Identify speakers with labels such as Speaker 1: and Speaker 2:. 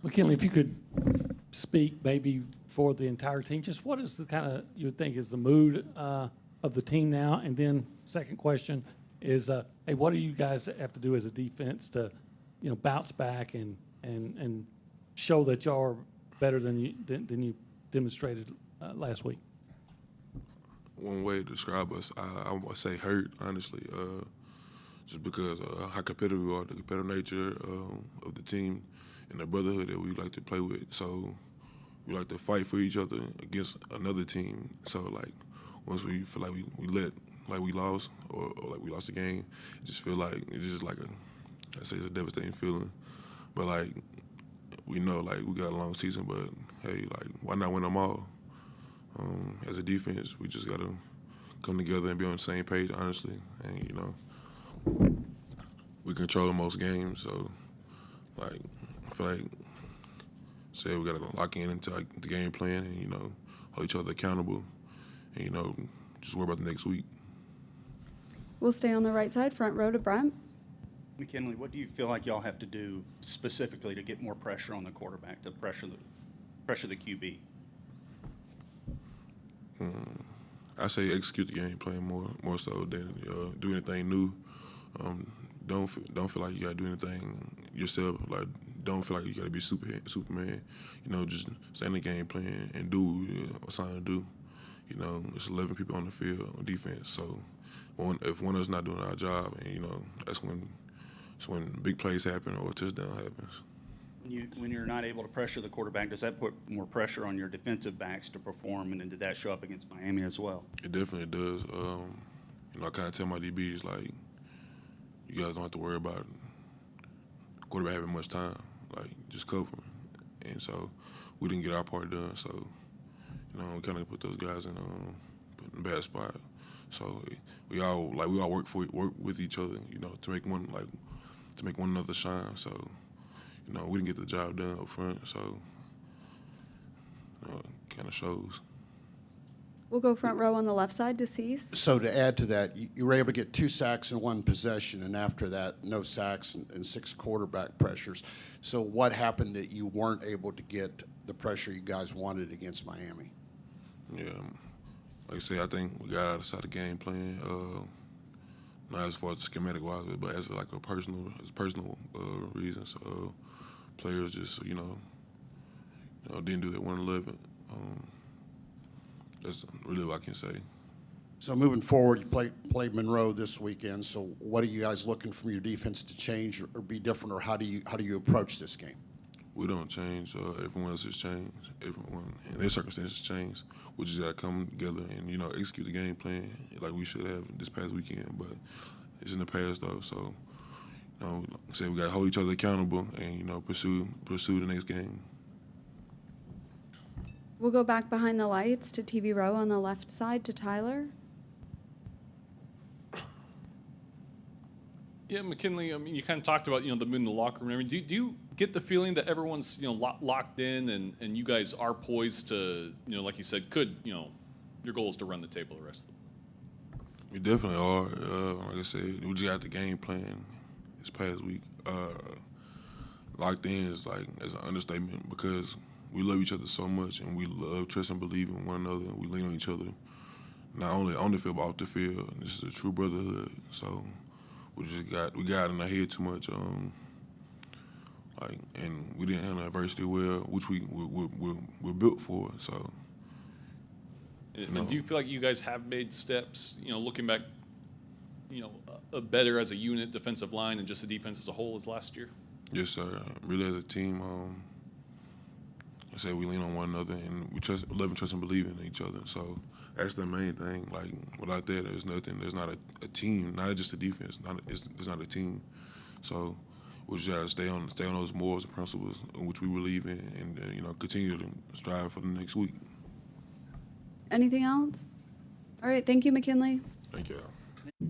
Speaker 1: McKinnley, if you could speak maybe for the entire team, just what is the kind of, you would think is the mood of the team now? And then second question is, hey, what do you guys have to do as a defense to, bounce back and show that y'all are better than you demonstrated last week?
Speaker 2: One way to describe us, I would say hurt, honestly, just because how competitive we are, the competitive nature of the team and the brotherhood that we like to play with. So we like to fight for each other against another team. So, like, once we feel like we lost or like we lost the game, it just feel like it's just like I say it's a devastating feeling. But, like, we know, like, we got a long season, but, hey, like, why not win them all? As a defense, we just got to come together and be on the same page, honestly. And, we control most games, so, like, I feel like, we got to lock in into like, the game plan and, hold each other accountable and, just worry about the next week.
Speaker 3: We'll stay on the right side, front row to Brent.
Speaker 4: McKinnley, what do you feel like y'all have to do specifically to get more pressure on the quarterback, to pressure the QB?
Speaker 2: I say execute the game plan more so than do anything new. Don't feel like you gotta do anything yourself. Like, don't feel like you gotta be Superman. Just stay in the game plan and do what you're assigned to do. It's 11 people on the field on defense. So if one of us not doing our job, and that's when big plays happen or a touchdown happens.
Speaker 4: When you're not able to pressure the quarterback, does that put more pressure on your defensive backs to perform, and then did that show up against Miami as well?
Speaker 2: It definitely does. I kind of tell my DBs, like, you guys don't have to worry about quarterback having much time. Like, just cover him. And so we didn't get our part done. So, we kind of put those guys in a bad spot. So we all work with each other, to make one another shine. So, we didn't get the job done up front. So, it kind of shows.
Speaker 3: We'll go front row on the left side to Cease.
Speaker 5: So to add to that, you were able to get 2 sacks in 1 possession, and after that, no sacks and 6 quarterback pressures. So what happened that you weren't able to get the pressure you guys wanted against Miami?
Speaker 2: Yeah, like I say, I think we got outside the game plan. Not as far as schematic wise, but as like a personal reason. So players just didn't do that 111. That's really what I can say.
Speaker 5: So moving forward, you played Monroe this weekend. So what are you guys looking from your defense to change or be different, or how do you approach this game?
Speaker 2: We don't change. Everyone else has changed. Everyone in their circumstances changed. We just got to come together and execute the game plan like we should have this past weekend. But it's in the past though, so like I said, we got to hold each other accountable and pursue the next game.
Speaker 3: We'll go back behind the lights to TV row on the left side to Tyler.
Speaker 6: Yeah, McKinnley, I mean, you kind of talked about, the mood in the locker room. I mean, do you get the feeling that everyone's, locked in and you guys are poised to, like you said, your goal is to run the table the rest of them?
Speaker 2: We definitely are. Like I said, we just got the game plan this past week. Locked in is as an understatement because we love each other so much, and we love, trust, and believe in one another. And we lean on each other, not only on the field but off the field. And this is a true brotherhood. So we got in our head too much, and we didn't handle adversity well, which we're built for. So.
Speaker 6: And do you feel like you guys have made steps, looking back, better as a unit, defensive line, and just the defense as a whole as last year?
Speaker 2: Yes, sir. Really, as a team, I say we lean on one another and we love and trust and believe in each other. So that's the main thing. Like, without that, there's nothing. There's not a team, not just a defense. It's not a team. So we just gotta stay on those morals and principles in which we believe in, and continue to strive for the next week.
Speaker 3: Anything else? All right, thank you, McKinnley.
Speaker 2: Thank you.